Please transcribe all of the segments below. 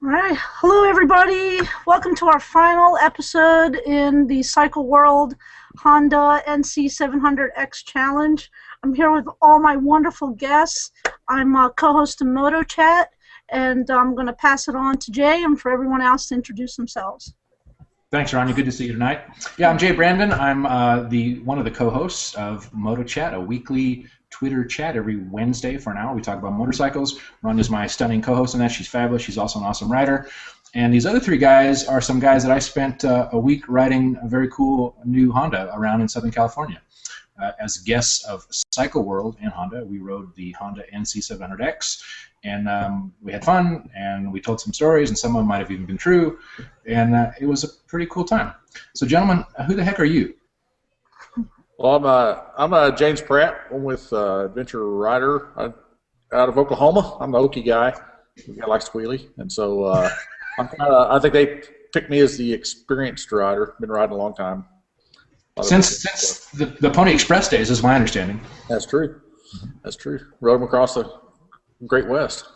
All right. Hello, everybody. Welcome to our final episode in the Cycle World Honda NC700X Challenge. I'm here with all my wonderful guests. I'm co-host of Moto Chat, and I'm going to pass it on to Jay and for everyone else to introduce themselves. Thanks, Ronnie. Good to see you tonight. Yeah, I'm Jay Brandon. I'm one of the co-hosts of Moto Chat, a weekly Twitter chat every Wednesday for an hour. We talk about motorcycles. Rhonda's my stunning co-host on that. She's fabulous. She's also an awesome rider. And these other three guys are some guys that I spent a week riding a very cool new Honda around in Southern California. As guests of Cycle World and Honda, we rode the Honda NC700X, and we had fun, and we told some stories, and some of them might have even been true, and it was a pretty cool time. So, gentlemen, who the heck are you? Well, I'm James Pratt. I'm with Adventure Rider out of Oklahoma. I'm the Okie guy. The guy likes to wheelie, and so I think they picked me as the experienced rider. Been riding a long time. Since the Pony Express days, is my understanding. That's true. That's true. Rode them across the Great West.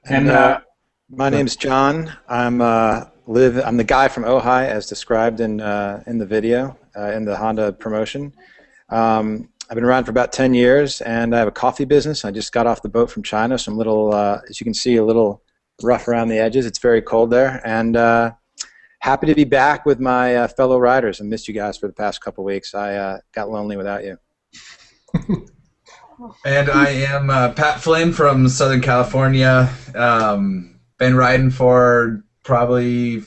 And my name's John. I'm the guy from Ojai, as described in the video in the Honda promotion. I've been around for about 10 years, and I have a coffee business. I just got off the boat from China, so I'm a little, as you can see, a little rough around the edges. It's very cold there, and happy to be back with my fellow riders. I missed you guys for the past couple weeks. I got lonely without you. And I am Pat Flynn from Southern California. Been riding for probably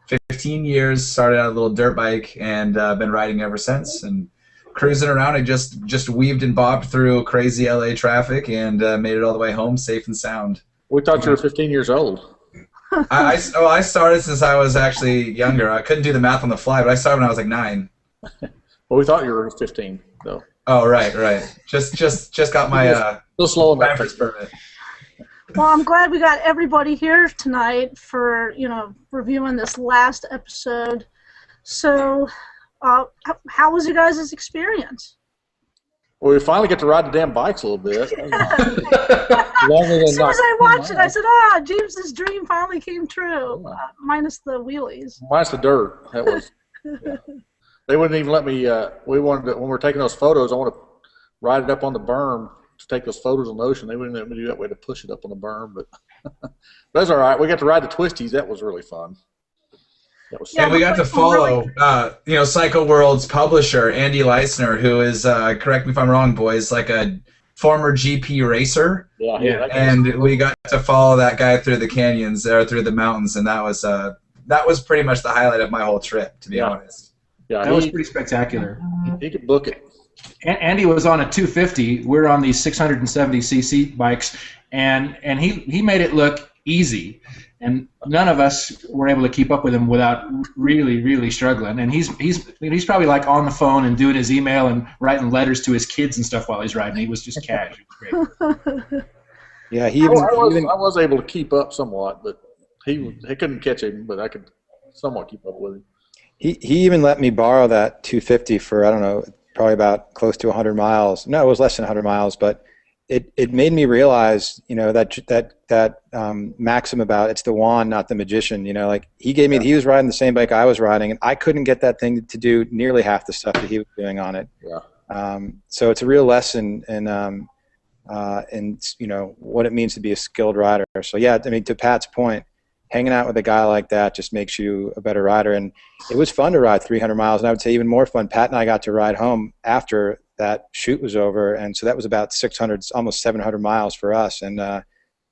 15 years. Started on a little dirt bike and been riding ever since. And cruising around, I just weaved and bobbed through crazy LA traffic and made it all the way home safe and sound. We thought you were 15 years old. I started since I was actually younger. I couldn't do the math on the fly, but I started when I was like 9. Well, we thought you were 15, though. Oh, right. Just got my still slow in that driver's permit. Well, I'm glad we got everybody here tonight for, reviewing this last episode. So, how was your guys' experience? Well, we finally get to ride the damn bikes a little bit. Longer than as soon as I watched it, I said, James's dream finally came true, minus the wheelies. Minus the dirt. That was. Yeah. They wouldn't even let me. We wanted to, when we were taking those photos, I want to ride it up on the berm to take those photos on the ocean. They wouldn't let me do that way to push it up on the berm, but that's all right. We got to ride the twisties. That was really fun. That was and we got to follow, Cycle World's publisher, Andy Leisner, who is, correct me if I'm wrong, boys, like a former GP racer. Yeah. And we got to follow that guy through the canyons, or through the mountains, and that was pretty much the highlight of my whole trip, to be honest. Yeah, that was pretty spectacular. He could book it. Andy was on a 250. We're on these 670cc bikes, and he made it look easy. And none of us were able to keep up with him without really, really struggling. And he's probably like on the phone and doing his email and writing letters to his kids and stuff while he's riding. He was just cash. It was great. Yeah, I was able to keep up somewhat, but he couldn't catch him. But I could somewhat keep up with him. He even let me borrow that 250 for, I don't know, probably about close to 100 miles. No, it was less than 100 miles, but it made me realize, that maxim about it's the wand, not the magician. Like he was riding the same bike I was riding, and I couldn't get that thing to do nearly half the stuff that he was doing on it. Yeah. So it's a real lesson in what it means to be a skilled rider. So yeah, I mean, to Pat's point, hanging out with a guy like that just makes you a better rider. And it was fun to ride 300 miles, and I would say even more fun. Pat and I got to ride home after that shoot was over, and so that was about 600, almost 700 miles for us. And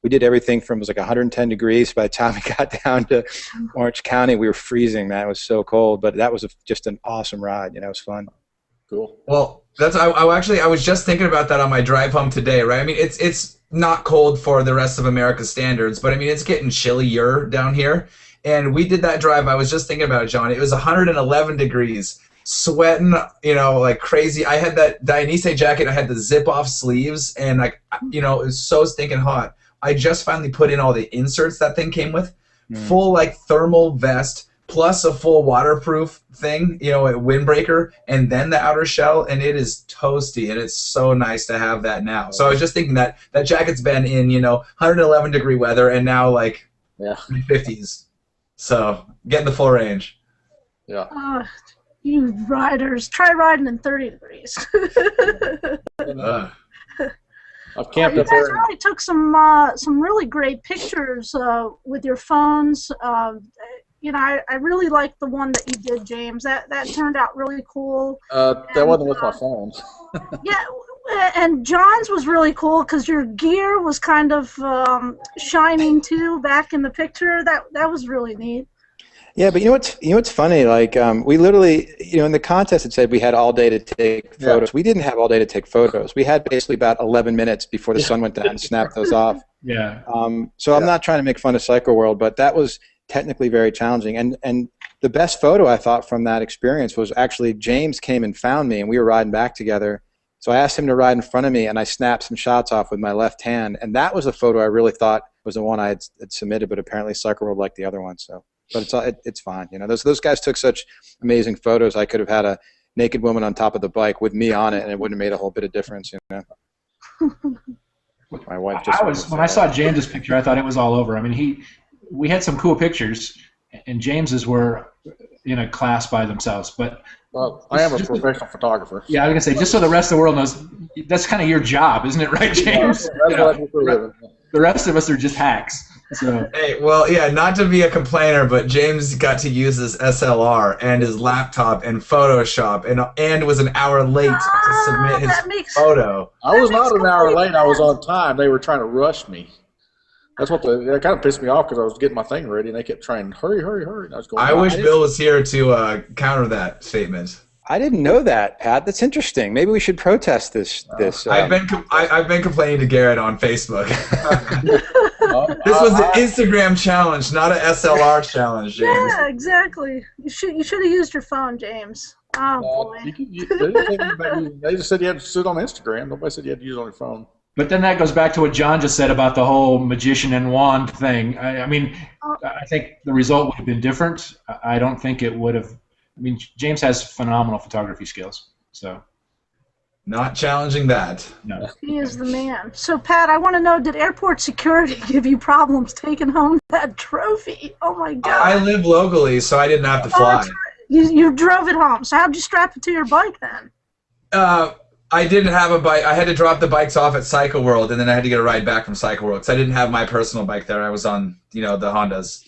we did everything from, it was like 110 degrees. By the time we got down to Orange County, we were freezing, man. It was so cold, but that was just an awesome ride. It was fun. Cool. Well, I was just thinking about that on my drive home today, right? I mean, it's not cold for the rest of America's standards, but I mean, it's getting chillier down here. And we did that drive. I was just thinking about it, John. It was 111 degrees, sweating, like crazy. I had that Dionyse jacket. I had the zip-off sleeves, and it was so stinking hot. I just finally put in all the inserts that thing came with. Full, like, thermal vest, plus a full waterproof thing, you know, a windbreaker, and then the outer shell, and it is toasty, and it's so nice to have that now. So I was just thinking that that jacket's been in, you know, 111-degree weather, and now like 50s. So getting the full range. Yeah. You riders, try riding in 30 degrees. I've camped You up guys there. really took some really great pictures with your phones. You know, I really liked the one that you did, James. That turned out really cool. That wasn't with my phone. Yeah, and John's was really cool because your gear was kind of shining too back in the picture. That was really neat. Yeah, but you know what's funny? Like we literally, you know, in the contest it said we had all day to take photos. We didn't have all day to take photos. We had basically about 11 minutes before the sun went down to snap those off. Yeah. So I'm not trying to make fun of Cycle World, but that was technically very challenging. And the best photo I thought from that experience was actually James came and found me, and we were riding back together. So I asked him to ride in front of me, and I snapped some shots off with my left hand, and that was the photo I really thought was the one I had submitted, but apparently Cycle World liked the other one. So. But it's fine, you know. Those guys took such amazing photos. I could have had a naked woman on top of the bike with me on it, and it wouldn't have made a whole bit of difference, you know. My wife just. When I saw James's picture, I thought it was all over. I mean, we had some cool pictures, and James's were in a class by themselves. But Well, I am a professional photographer. yeah, I was gonna say, just so the rest of the world knows, that's kind of your job, isn't it, right, James? That's what I do for a living. The rest of us are just hacks. So. Hey, well, yeah, not to be a complainer, but James got to use his SLR and his laptop and Photoshop, and was an hour late to submit his photo. I was not an hour late. I was on time. They were trying to rush me. That's what that kind of pissed me off because I was getting my thing ready, and they kept trying, hurry, hurry, hurry. And I was going. I wish Bill was here to counter that statement. I didn't know that, Pat. That's interesting. Maybe we should protest this. I've been complaining to Garrett on Facebook. This was an Instagram challenge, not an SLR challenge, James. Yeah, exactly. You should have used your phone, James. Oh boy. They just said you had to sit on Instagram. Nobody said you had to use it on your phone. But then that goes back to what John just said about the whole magician and wand thing. I mean, I think the result would have been different. I don't think it would have. I mean, James has phenomenal photography skills, so. Not challenging that. No. He is the man. So, Pat, I want to know, did airport security give you problems taking home that trophy? Oh, my God. I live locally, so I didn't have to fly. You drove it home. So how'd you strap it to your bike then? I didn't have a bike. I had to drop the bikes off at Cycle World, and then I had to get a ride back from Cycle World because I didn't have my personal bike there. I was on, you know, the Hondas.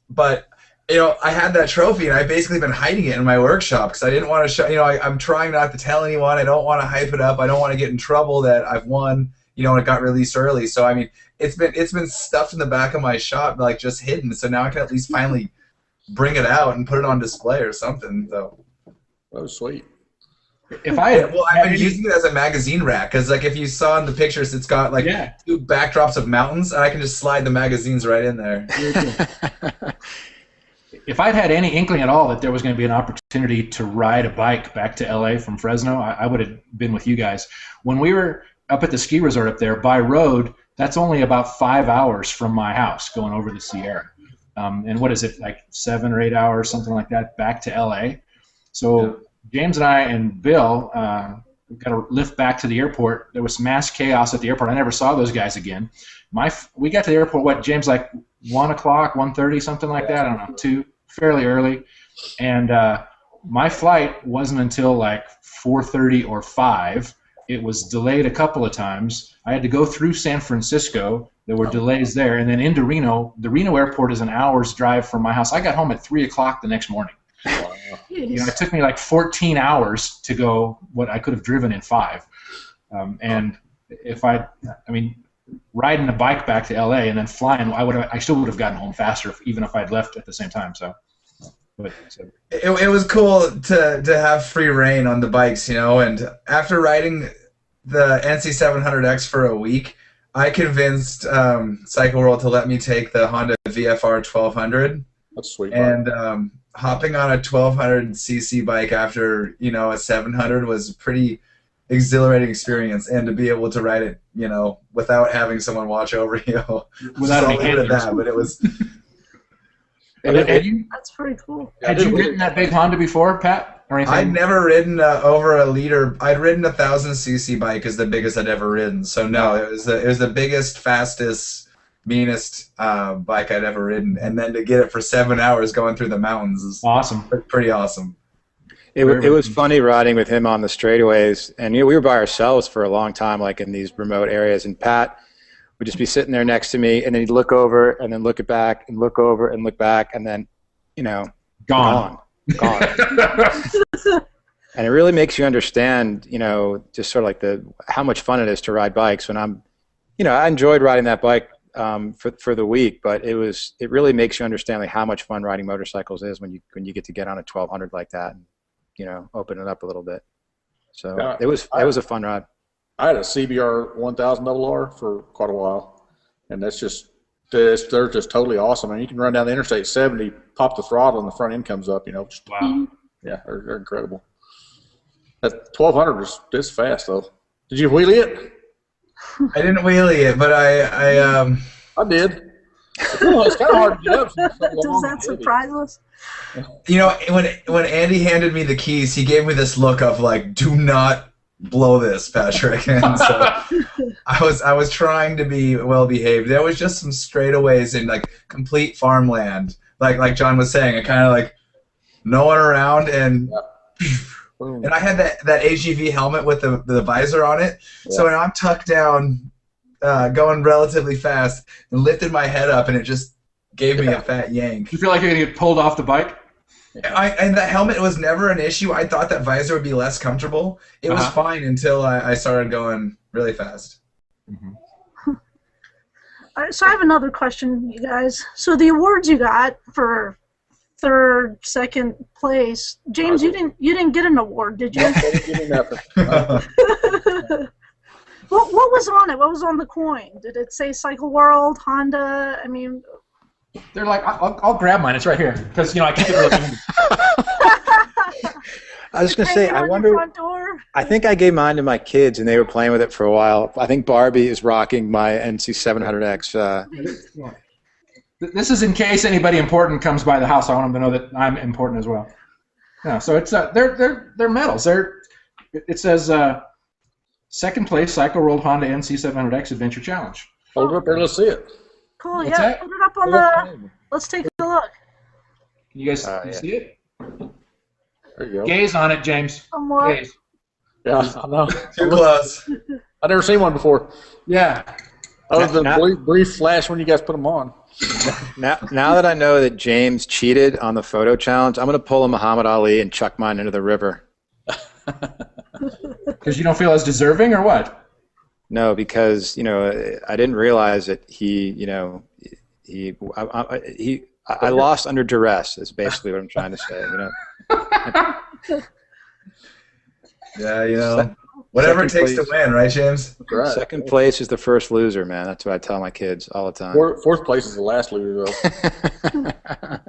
But you know, I had that trophy, and I've basically been hiding it in my workshop because I didn't want to show. You know, I'm trying not to tell anyone. I don't want to hype it up. I don't want to get in trouble that I've won. You know, and it got released early. So I mean, it's been stuffed in the back of my shop, like just hidden. So now I can at least finally bring it out and put it on display or something. So That was sweet. If I had, well, I've been using it as a magazine rack because, like, if you saw in the pictures, it's got like 2 backdrops of mountains, and I can just slide the magazines right in there. If I'd had any inkling at all that there was going to be an opportunity to ride a bike back to LA from Fresno, I would have been with you guys. When we were up at the ski resort up there by road, that's only about 5 hours from my house going over the Sierra. And what is it, like 7 or 8 hours, something like that, back to LA. So James and I and Bill got to lift back to the airport. There was mass chaos at the airport. I never saw those guys again. We got to the airport, what, James, like 1 o'clock, 1:30, something like that? I don't know, 2, fairly early. And my flight wasn't until like 4:30 or 5. It was delayed a couple of times. I had to go through San Francisco. There were delays there. And then into Reno. The Reno airport is an hour's drive from my house. I got home at 3 o'clock the next morning. You know, it took me like 14 hours to go what I could have driven in 5. And if I mean, riding a bike back to LA and then flying, I still would have gotten home faster even if I'd left at the same time. So, it was cool to have free reign on the bikes, you know. And after riding the NC700X for a week, I convinced Cycle World to let me take the Honda VFR 1200. That's sweet. And hopping on a 1200cc bike after, you know, a 700 was a pretty exhilarating experience, and to be able to ride it, you know, without having someone watch over you, without any handlers. but it was. Had you That's pretty cool. had you ridden that big Honda before, Pat, or anything? I'd never ridden over a liter. I'd ridden a 1,000cc bike is the biggest I'd ever ridden. So no, it was the biggest, fastest, meanest bike I'd ever ridden. And then to get it for 7 hours going through the mountains is Awesome. pretty awesome. It was funny riding with him on the straightaways, and we were by ourselves for a long time, like in these remote areas. And Pat would just be sitting there next to me, and then he'd look over, and then look back, and look over, and look back, and then, gone. And it really makes you understand, just sort of like how much fun it is to ride bikes. When I enjoyed riding that bike for the week, but it really makes you understand like how much fun riding motorcycles is when you get to get on a 1200 like that. And, open it up a little bit. So it was a fun ride. I had a CBR 1000 RR for quite a while, and they're just totally awesome. And you can run down the Interstate 70, pop the throttle, and the front end comes up. Wow. Yeah, they're incredible. That 1200 is fast though. Did you wheelie it? I didn't wheelie it, but I did. It's kind of hard to get up. Does that surprise us? When Andy handed me the keys, he gave me this look of like, "Do not blow this, Patrick." And so I was trying to be well behaved. There was just some straightaways in like complete farmland, like John was saying, and kind of like no one around, and I had that AGV helmet with the visor on it. Yeah. So when I'm tucked down, going relatively fast, and lifted my head up, and it just gave me a fat yank. You feel like you're gonna get pulled off the bike? And the helmet was never an issue. I thought that visor would be less comfortable. It was fine until I started going really fast. Mm-hmm. All right, so I have another question, you guys. So the awards you got for third, second place, James, you didn't get an award, did you? No, they didn't give me nothing. What was on it? What was on the coin? Did it say Cycle World, Honda? I mean, they're like, I'll grab mine. It's right here because I keep it really handy. I was going to say, I wonder. I think I gave mine to my kids, and they were playing with it for a while. I think Barbie is rocking my NC700X. This is in case anybody important comes by the house. I want them to know that I'm important as well. Yeah, so it's they're medals. It says second place Cycle World Honda NC700X Adventure Challenge. Hold it up there. Let's see it. Cool. What's that? Put it up on the. Let's take a look. Can you guys see it? There you go. Gaze on it, James. Somewhat. Gaze. Yeah, I know. Too close. I've never seen one before. Yeah. Other than brief flash when you guys put them on. Now that I know that James cheated on the photo challenge, I'm going to pull a Muhammad Ali and chuck mine into the river. Because you don't feel as deserving, or what? No, because I didn't realize that I lost under duress. Is basically what I'm trying to say. Yeah, whatever it takes to win, right, James? Right. Second place is the first loser, man. That's what I tell my kids all the time. Fourth place is the last loser, though.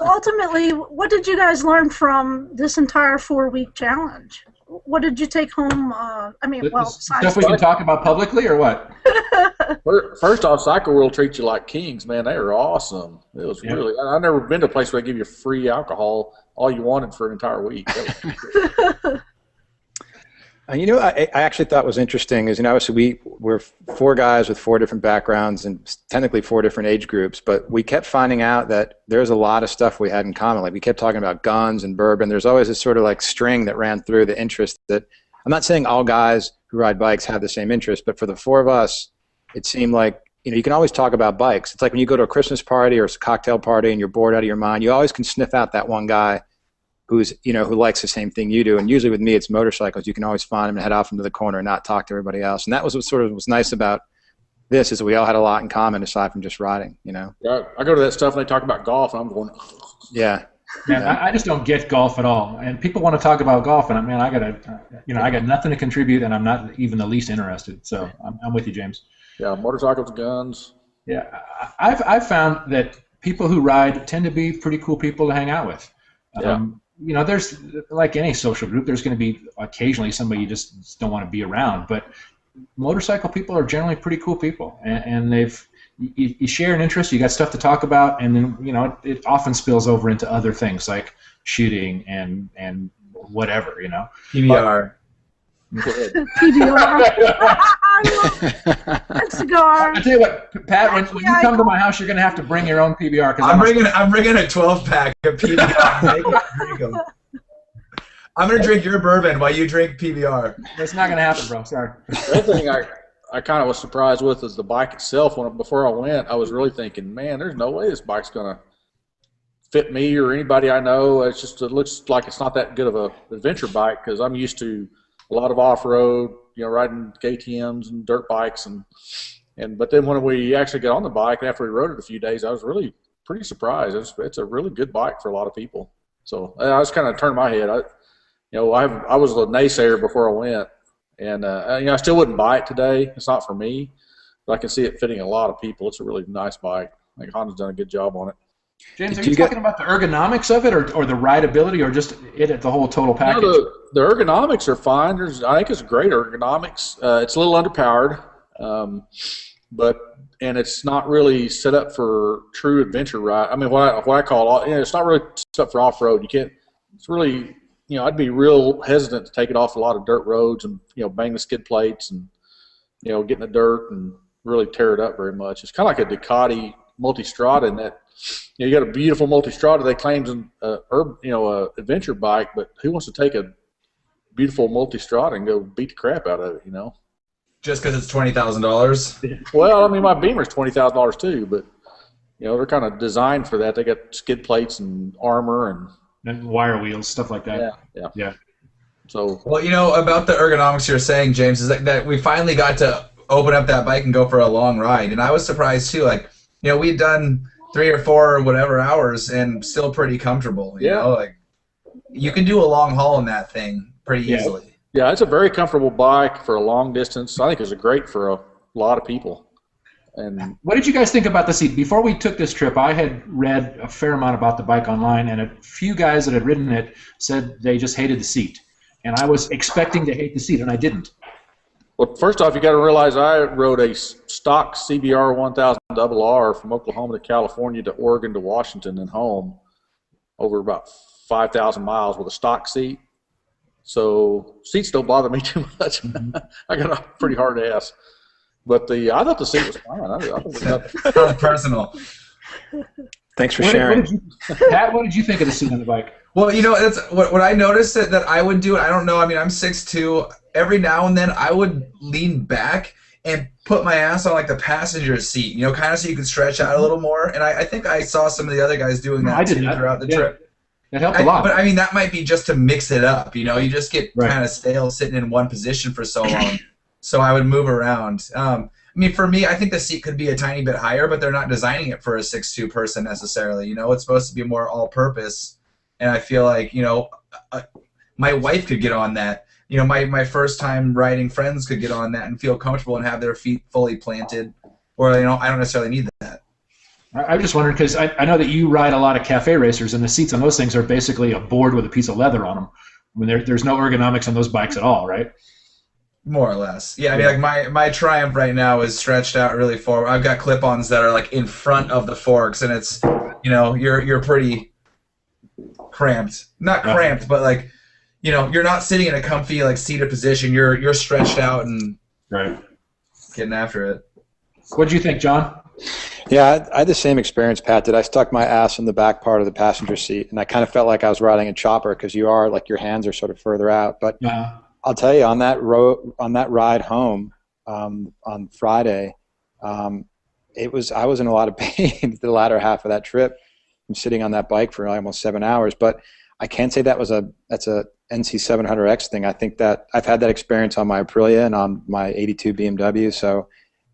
Ultimately, what did you guys learn from this entire 4-week challenge? What did you take home? Stuff we can talk about publicly, or what? First off, Cycle World treats you like kings, man. They are awesome. It was really. I've never been to a place where they give you free alcohol, all you wanted for an entire week. I actually thought was interesting is, obviously we're 4 guys with 4 different backgrounds and technically 4 different age groups, but we kept finding out that there's a lot of stuff we had in common. Like we kept talking about guns and bourbon. There's always this sort of like string that ran through the interest that I'm not saying all guys who ride bikes have the same interest, but for the 4 of us, it seemed like, you can always talk about bikes. It's like when you go to a Christmas party or a cocktail party and you're bored out of your mind, you always can sniff out that one guy who likes the same thing you do. And usually with me, it's motorcycles. You can always find him and head off into the corner and not talk to everybody else. And that was what sort of was nice about this, is that we all had a lot in common aside from just riding, Yeah, I go to that stuff and they talk about golf, and I'm going, yeah. Man, I just don't get golf at all. And people want to talk about golf, and I got nothing to contribute, and I'm not even the least interested. So I'm with you, James. Yeah, motorcycles, guns. Yeah, I've found that people who ride tend to be pretty cool people to hang out with. There's, like any social group, there's going to be occasionally somebody you just don't want to be around. But motorcycle people are generally pretty cool people, and they've you share an interest, you got stuff to talk about, and then it often spills over into other things like shooting and whatever, PBR. PBR. A cigar. I tell you what, Pat, when you come to my house, you're going to have to bring your own PBR. I'm bringing a 12-pack of PBR. I'm going to drink your bourbon while you drink PBR. That's not going to happen, bro. Sorry. The other thing I kind of was surprised with is the bike itself. Before I went, I was really thinking, man, there's no way this bike's going to fit me or anybody I know. It looks like it's not that good of a adventure bike because I'm used to a lot of off-road, riding KTMs and dirt bikes, but then when we actually got on the bike after we rode it a few days, I was really pretty surprised. It's a really good bike for a lot of people. So I just kind of turned my head. I was a naysayer before I went, and I still wouldn't buy it today. It's not for me, but I can see it fitting a lot of people. It's a really nice bike. I think Honda's done a good job on it. James, are you talking about the ergonomics of it, or the rideability, or just the whole total package? The ergonomics are fine. I think it's great ergonomics. It's a little underpowered, and it's not really set up for true adventure ride. I mean, what I call it's not really set up for off road. You can't. It's really I'd be real hesitant to take it off a lot of dirt roads and bang the skid plates and get in the dirt and really tear it up very much. It's kind of like a Ducati Multistrada in that. You got a beautiful Multistrada they claims an adventure bike, but who wants to take a beautiful Multistrada and go beat the crap out of it, Just because it's $20,000? Well, I mean, my Beamer's $20,000 too, but they're kind of designed for that. They got skid plates and armor and wire wheels, stuff like that. Yeah. So well, about the ergonomics you're saying, James, is that we finally got to open up that bike and go for a long ride, and I was surprised too. Like, we'd done 3 or 4 or whatever hours and still pretty comfortable. You know, like you can do a long haul in that thing pretty easily. Yeah, it's a very comfortable bike for a long distance. I think it's great for a lot of people. And what did you guys think about the seat? Before we took this trip, I had read a fair amount about the bike online, and a few guys that had ridden it said they just hated the seat. And I was expecting to hate the seat, and I didn't. Well, first off, you got to realize I rode a stock CBR 1000 RR from Oklahoma to California to Oregon to Washington and home over about 5,000 miles with a stock seat. So seats don't bother me too much. I got a pretty hard ass. But I thought the seat was fine. I thought it was personal. Thanks for sharing. Pat, what did you think of the seat on the bike? Well, that's what I noticed that I would do. I don't know. I mean, I'm 6'2". Every now and then I would lean back and put my ass on like the passenger seat, kind of so you could stretch out a little more. And I think I saw some of the other guys doing that throughout the trip. That helped a lot. But I mean, that might be just to mix it up. You just get kind of stale sitting in one position for so long. So I would move around. I mean, for me, I think the seat could be a tiny bit higher, but they're not designing it for a 6'2" person necessarily. It's supposed to be more all-purpose. And I feel like, my wife could get on that. My first time riding friends could get on that and feel comfortable and have their feet fully planted. Or, I don't necessarily need that. I just wondered, because I know that you ride a lot of cafe racers, and the seats on those things are basically a board with a piece of leather on them. I mean, there's no ergonomics on those bikes at all, right? More or less. Yeah, I mean, like my Triumph right now is stretched out really forward. I've got clip-ons that are like in front of the forks, and it's, you're pretty cramped. Not cramped, but like, you're not sitting in a comfy like seated position. You're stretched out and getting after it. What did you think, John? Yeah, I had the same experience Pat did. I stuck my ass in the back part of the passenger seat, and I kind of felt like I was riding a chopper because your hands are sort of further out. But I'll tell you, on that ride home on Friday, I was in a lot of pain the latter half of that trip. I'm sitting on that bike for almost 7 hours, but I can't say that's a NC 700X thing. I think that I've had that experience on my Aprilia and on my 82 BMW, so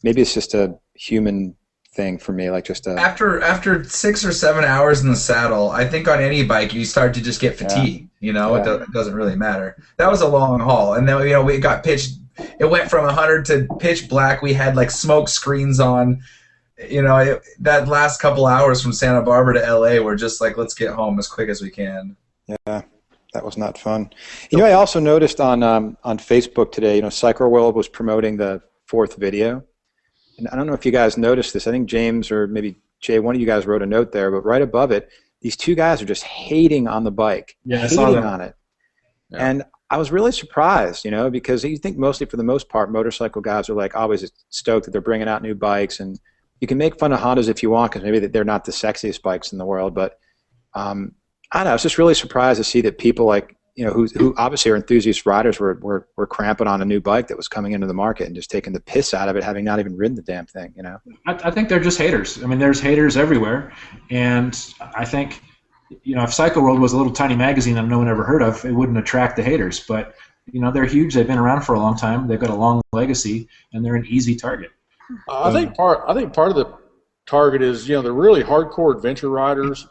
maybe it's just a human thing for me, like just a... After 6 or 7 hours in the saddle, I think on any bike you start to just get fatigued. It doesn't really matter. That was a long haul, and then we got pitched. It went from 100 to pitch black. We had like smoke screens on. That last couple hours from Santa Barbara to LA were just like, let's get home as quick as we can. Yeah, that was not fun. I also noticed on Facebook today, Cycle World was promoting the 4th video. and I don't know if you guys noticed this. I think James or maybe Jay, one of you guys wrote a note there, but right above it, these two guys are just hating on the bike, hating on it. Yeah. And I was really surprised, you know, because you think mostly for the most part, motorcycle guys are like always stoked that they're bringing out new bikes, and you can make fun of Hondas if you want because maybe they're not the sexiest bikes in the world, but I don't know, I was just really surprised to see that people like, you know, who obviously are enthusiast riders were cramping on a new bike that was coming into the market and just taking the piss out of it, having not even ridden the damn thing, you know? I think they're just haters. I mean, there's haters everywhere, and I think, you know, if Cycle World was a little tiny magazine that no one ever heard of, it wouldn't attract the haters, but, you know, they're huge. They've been around for a long time. They've got a long legacy, and they're an easy target. I think part of the target is, you know, the really hardcore adventure riders,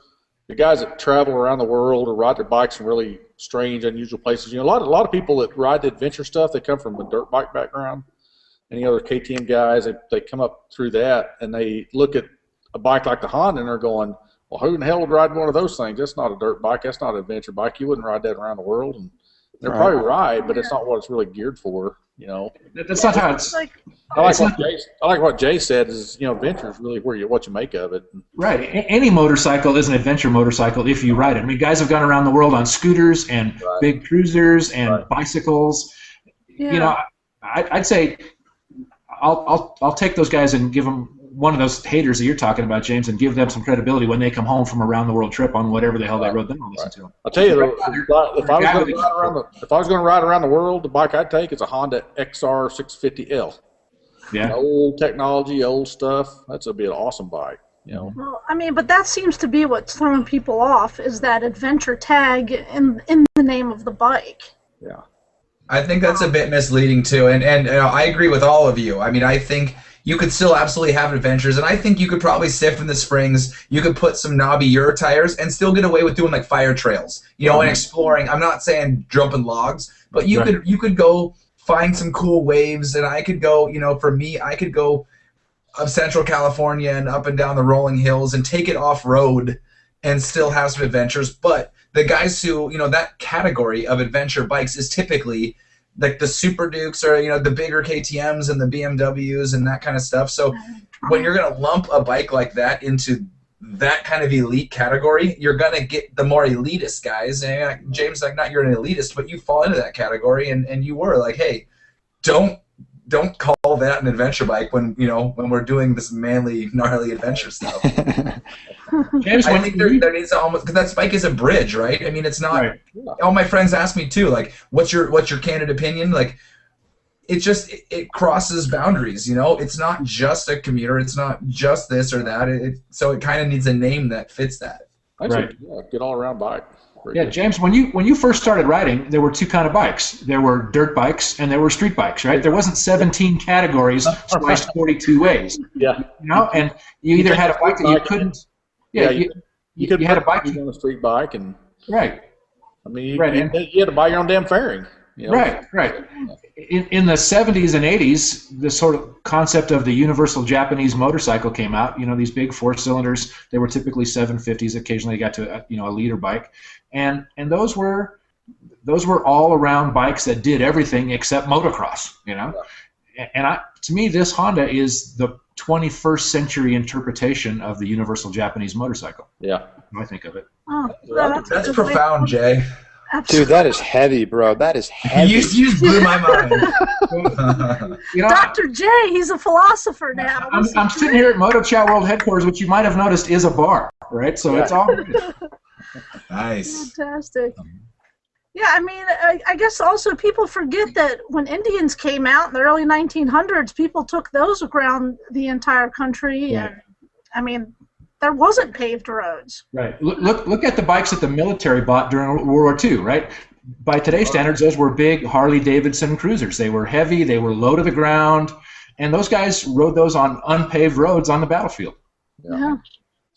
the guys that travel around the world or ride their bikes in really strange, unusual places. You know, a lot of people that ride the adventure stuff, they come from a dirt bike background. Any other KTM guys, they come up through that and they look at a bike like the Honda and they're going, well, who in the hell would ride one of those things? That's not a dirt bike. That's not an adventure bike. You wouldn't ride that around the world. And they're probably right, but it's not what it's really geared for. You know, that's not how it's. I like what Jay said. Is, you know, adventure is really what you make of it. Right. Any motorcycle is an adventure motorcycle if you ride it. I mean, guys have gone around the world on scooters and big cruisers and bicycles. Yeah. You know, I'd say I'll take those guys and give them one of those haters that you're talking about, James, and give them some credibility when they come home from a round the world trip on whatever the hell they rode. Then I'll listen to them. I'll tell you, if I was going to ride around the world, the bike I'd take is a Honda XR 650L. Yeah. Old technology, old stuff. That's be an awesome bike. You know. Well, I mean, but that seems to be what's throwing people off is that adventure tag in the name of the bike. Yeah. I think that's a bit misleading too, and I agree with all of you. I mean, I think you could still absolutely have adventures, and I think you could probably sift in the springs. You could put some knobby Euro tires and still get away with doing like fire trails, you know, and exploring. I'm not saying jumping logs, but you could go find some cool waves, and I could go, you know, for me, I could go up Central California and up and down the rolling hills and take it off road and still have some adventures. But the guys who, you know, that category of adventure bikes is typically like the Super Dukes or, you know, the bigger KTMs and the BMWs and that kind of stuff. So when you're going to lump a bike like that into that kind of elite category, you're going to get the more elitist guys. And James, like, not you're an elitist, but you fall into that category, and you were like, hey, don't call that an adventure bike when, you know, when we're doing this manly, gnarly adventure stuff. James, I think there needs to almost, because that bike is a bridge, right? I mean, it's not. Right. All my friends ask me too, like, what's your candid opinion? Like, it crosses boundaries, you know. It's not just a commuter. It's not just this or that. So it kind of needs a name that fits that. Right. Yeah, good all around bike. Yeah, James, when you first started riding, there were two kind of bikes. There were dirt bikes and there were street bikes, right? There wasn't 17 categories sliced 42 ways. Yeah. You know, and you either had a bike that you couldn't. Yeah, you had a bike on a street bike, and right. I mean, you had to buy your own damn fairing. You know? Right. In the 70s and 80s, the sort of concept of the universal Japanese motorcycle came out. You know, these big 4-cylinders. They were typically 750s. Occasionally, you got to a liter bike, and those were all around bikes that did everything except motocross. You know, and to me, this Honda is the 21st century interpretation of the universal Japanese motorcycle. Yeah, I think of it. Oh, that's profound, Jay. Dude, that is heavy, bro. That is heavy. You just blew my mind. You know, Dr. J, he's a philosopher now. I'm sitting here at Moto Chat World headquarters, which you might have noticed is a bar, right? So it's all good. Nice. Fantastic. Yeah, I mean, I guess also people forget that when Indians came out in the early 1900s, people took those around the entire country. Right. And, I mean, there wasn't paved roads. Right. Look at the bikes that the military bought during World War II, right? By today's standards, those were big Harley-Davidson cruisers. They were heavy, they were low to the ground, and those guys rode those on unpaved roads on the battlefield. Yeah.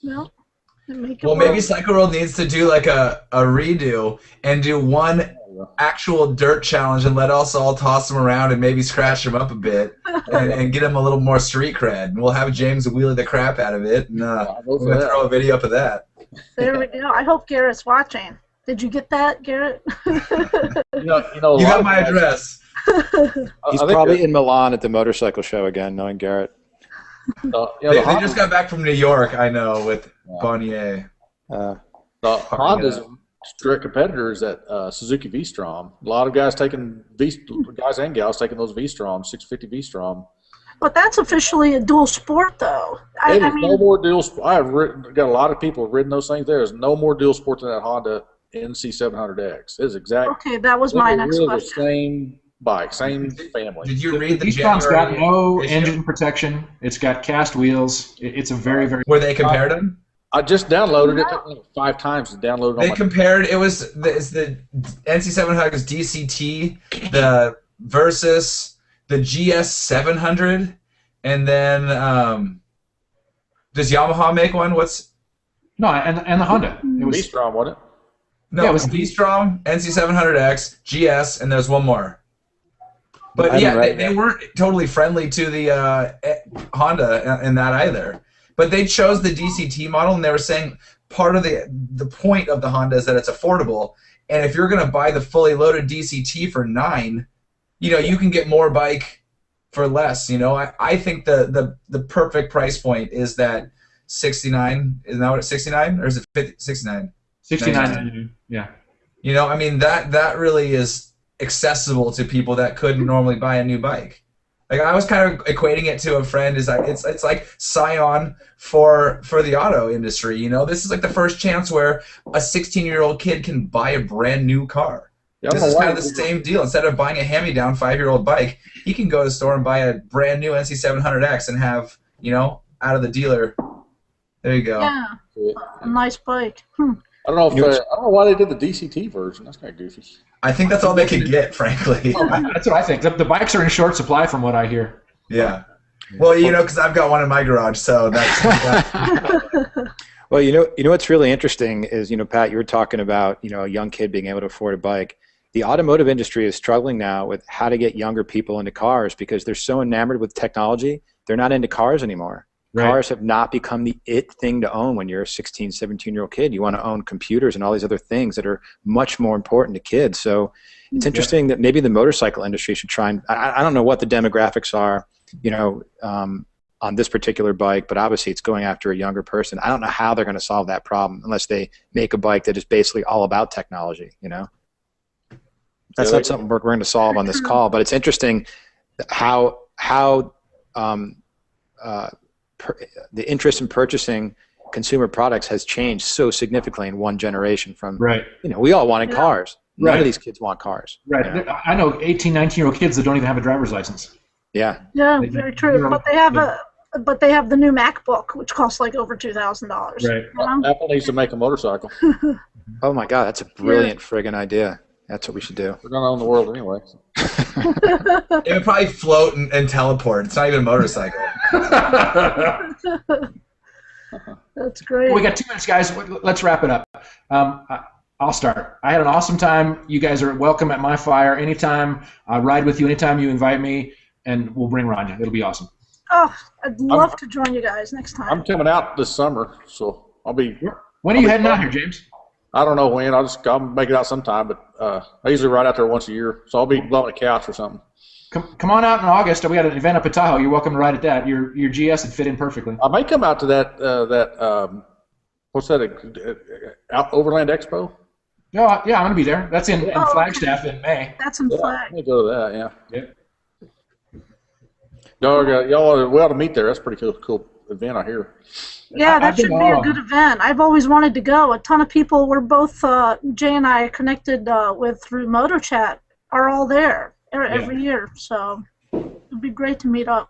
Well, maybe Cycle World needs to do like a redo and do one actual dirt challenge and let us all toss them around and maybe scratch them up a bit and get them a little more street cred. And we'll have James wheelie the crap out of it, and we're going to throw a video up of that. There we go. I hope Garrett's watching. Did you get that, Garrett? You got my address. He's probably in Milan at the motorcycle show again, knowing Garrett. They just got back from New York, I know, with Bonnier. The Honda's direct competitors at Suzuki V-Strom. A lot of guys guys and gals taking those V-Strom, 650 V-Strom. But that's officially a dual sport, though. I mean, no more dual. Got a lot of people have ridden those things. There is no more dual sport than that Honda NC700X. It is exactly. Okay, that was my next question. The same bike, same family. Did you read the V-Strom's got no issue? engine protection. It's got cast wheels. It's a very, very. Where they compared them? I just downloaded it. It took me 5 times to download it. They compared. It's the NC700X DCT, the Versus, the GS700, and then does Yamaha make one? No, and the Honda. It was V-Strom, wasn't it? No, Yeah, it was V-Strom, NC700X, GS, and there's one more. But yeah, they weren't totally friendly to the Honda in that either. But they chose the DCT model, and they were saying part of the point of the Honda is that it's affordable. And if you're going to buy the fully loaded DCT for $9,000, you can get more bike for less. I think the perfect price point is that 69. Isn't that what it's 69, or is it 50, 69? 69. Yeah. I mean that really is accessible to people that couldn't normally buy a new bike. Like, I was kind of equating it to a friend, is like it's like Scion for the auto industry. This is like the first chance where a 16-year-old kid can buy a brand new car. Yeah, this is kind of the same deal. Instead of buying a hand-me-down 5-year-old bike, he can go to the store and buy a brand new NC700X and have out of the dealer. There you go. Yeah, a nice bike. I don't know why they did the DCT version. That's kind of goofy. I think that's all they could get, frankly. That's what I think. The bikes are in short supply, from what I hear. Yeah. Well, because I've got one in my garage, so that's. Well, what's really interesting is, Pat, you were talking about, a young kid being able to afford a bike. The automotive industry is struggling now with how to get younger people into cars because they're so enamored with technology, they're not into cars anymore. Right. Cars have not become the it thing to own when you're a 16, 17-year-old kid. You want to own computers and all these other things that are much more important to kids. So it's interesting that maybe the motorcycle industry should try and, I don't know what the demographics are, on this particular bike, but obviously it's going after a younger person. I don't know how they're going to solve that problem unless they make a bike that is basically all about technology, That's not something we're going to solve on this call, but it's interesting how the interest in purchasing consumer products has changed so significantly in one generation from, we all wanted cars. None of these kids want cars. Right. I know 18, 19-year-old kids that don't even have a driver's license. Yeah. Yeah, very true. But they have the new MacBook, which costs like over $2,000. Right. Apple needs to make a motorcycle. Oh my God, that's a brilliant friggin' idea. That's what we should do. We're going to own the world anyway. It would probably float and teleport. It's not even a motorcycle. That's great. We got 2 minutes, guys. Let's wrap it up. I'll start. I had an awesome time. You guys are welcome at my fire anytime. I'll ride with you anytime you invite me, and we'll bring Rania. It'll be awesome. Oh, I'd love to join you guys next time. I'm coming out this summer, so I'll be. When are you heading out here, James? I don't know when. I'll make it out sometime, but I usually ride out there once a year, so I'll be blowing a couch or something. Come on out in August. We got an event up at Tahoe. You're welcome to ride at that. Your GS would fit in perfectly. I may come out to that what's that? Overland Expo. No, yeah, I'm gonna be there. That's in Flagstaff in May. That's in Flag. I'm gonna go to that. Yeah. Y'all we ought to meet there. That's a pretty cool event, I hear. Yeah, that should be a good event. I've always wanted to go. A ton of people we're both Jay and I connected with through MotoChat are all there every year. So it'd be great to meet up.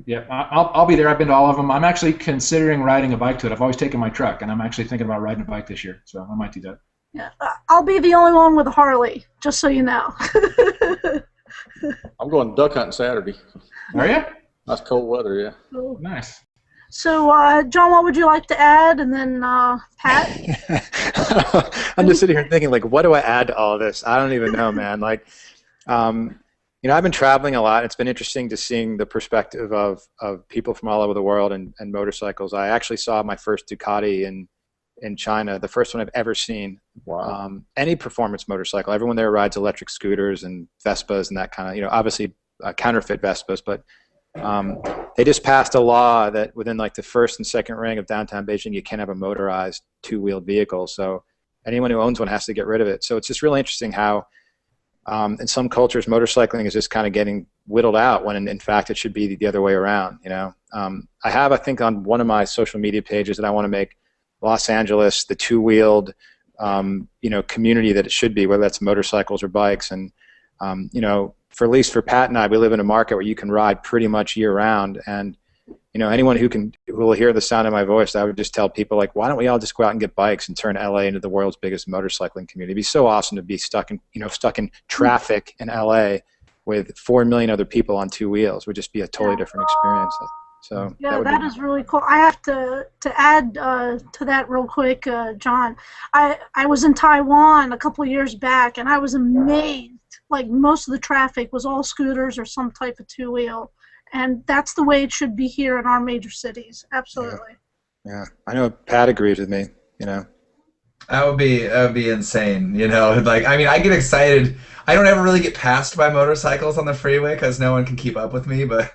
Yeah, I'll be there. I've been to all of them. I'm actually considering riding a bike to it. I've always taken my truck, and I'm actually thinking about riding a bike this year. So I might do that. Yeah, I'll be the only one with a Harley, just so you know. I'm going duck hunting Saturday. Are you? Nice cold weather, yeah. Cool. Nice. So, John, what would you like to add? And then Pat? I'm just sitting here thinking, like, what do I add to all this? I don't even know, man. Like, I've been traveling a lot. It's been interesting to seeing the perspective of people from all over the world and motorcycles. I actually saw my first Ducati in China, the first one I've ever seen. Wow. Any performance motorcycle. Everyone there rides electric scooters and Vespas and that kind of, obviously counterfeit Vespas, but They just passed a law that within like the first and second ring of downtown Beijing, you can't have a motorized two-wheeled vehicle. So anyone who owns one has to get rid of it. So it's just really interesting how in some cultures motorcycling is just kind of getting whittled out when in fact it should be the other way around. You know, I think on one of my social media pages that I want to make Los Angeles the two-wheeled community that it should be, whether that's motorcycles or bikes. And at least for Pat and I, we live in a market where you can ride pretty much year round. And anyone who will hear the sound of my voice, I would just tell people, like, why don't we all just go out and get bikes and turn LA into the world's biggest motorcycling community? It'd be so awesome to be stuck in traffic in LA with 4 million other people on two wheels. It would just be a totally different experience. So yeah, that is really cool. I have to add to that real quick, John. I was in Taiwan a couple of years back, and I was amazed. Like, most of the traffic was all scooters or some type of two-wheel, and that's the way it should be here in our major cities. Absolutely. Yeah, I know Pat agrees with me. That would be insane. Like, I mean, I get excited. I don't ever really get passed by motorcycles on the freeway because no one can keep up with me. But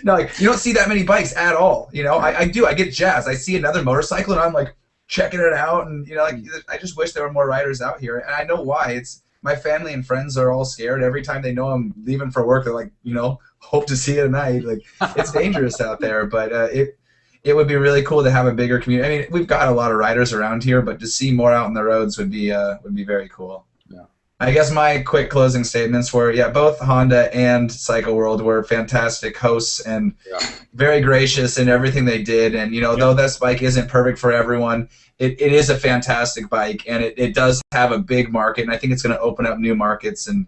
no, like, you don't see that many bikes at all. I do. I get jazzed. I see another motorcycle and I'm like checking it out, and I just wish there were more riders out here. And I know why. It's my family and friends are all scared every time they know I'm leaving for work. They're like, hope to see you tonight. Like, it's dangerous out there, but it would be really cool to have a bigger community. I mean, we've got a lot of riders around here, but to see more out on the roads would be very cool. Yeah. I guess my quick closing statements were, both Honda and Cycle World were fantastic hosts and very gracious in everything they did. And though this bike isn't perfect for everyone, it is a fantastic bike, and it does have a big market, and I think it's going to open up new markets. And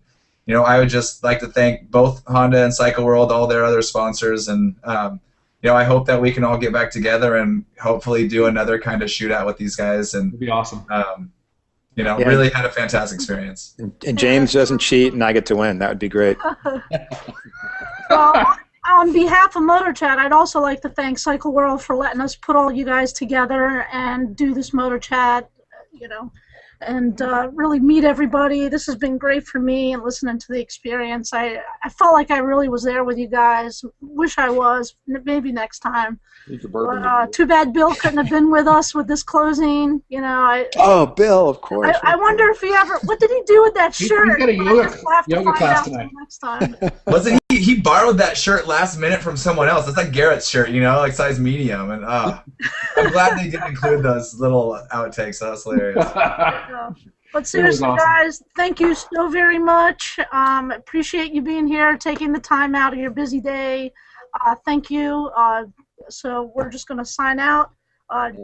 I would just like to thank both Honda and Cycle World, all their other sponsors, and I hope that we can all get back together and hopefully do another kind of shootout with these guys. And it'd be awesome. Really had a fantastic experience. And James doesn't cheat, and I get to win. That would be great. Well, on behalf of Motor Chat, I'd also like to thank Cycle World for letting us put all you guys together and do this Motor Chat, and really meet everybody. This has been great for me, and listening to the experience. I felt like I really was there with you guys. Wish I was. Maybe next time. But, too bad Bill couldn't have been with us with this closing. Oh, Bill, of course. I wonder if he ever. What did he do with that shirt? He's got a yoga class tonight. Next time. Wasn't he borrowed that shirt last minute from someone else? It's like Garrett's shirt, like size medium. And I'm glad they didn't include those little outtakes. That was hilarious. But seriously, awesome. guys, thank you so very much. Appreciate you being here, taking the time out of your busy day. Thank you. So we're just going to sign out.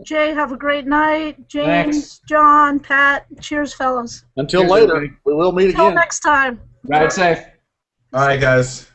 Jay, have a great night. James, Thanks. John, Pat, cheers, fellas. Until Cheers, later, everybody. we will meet Until again. next time. Ride safe. All right, guys.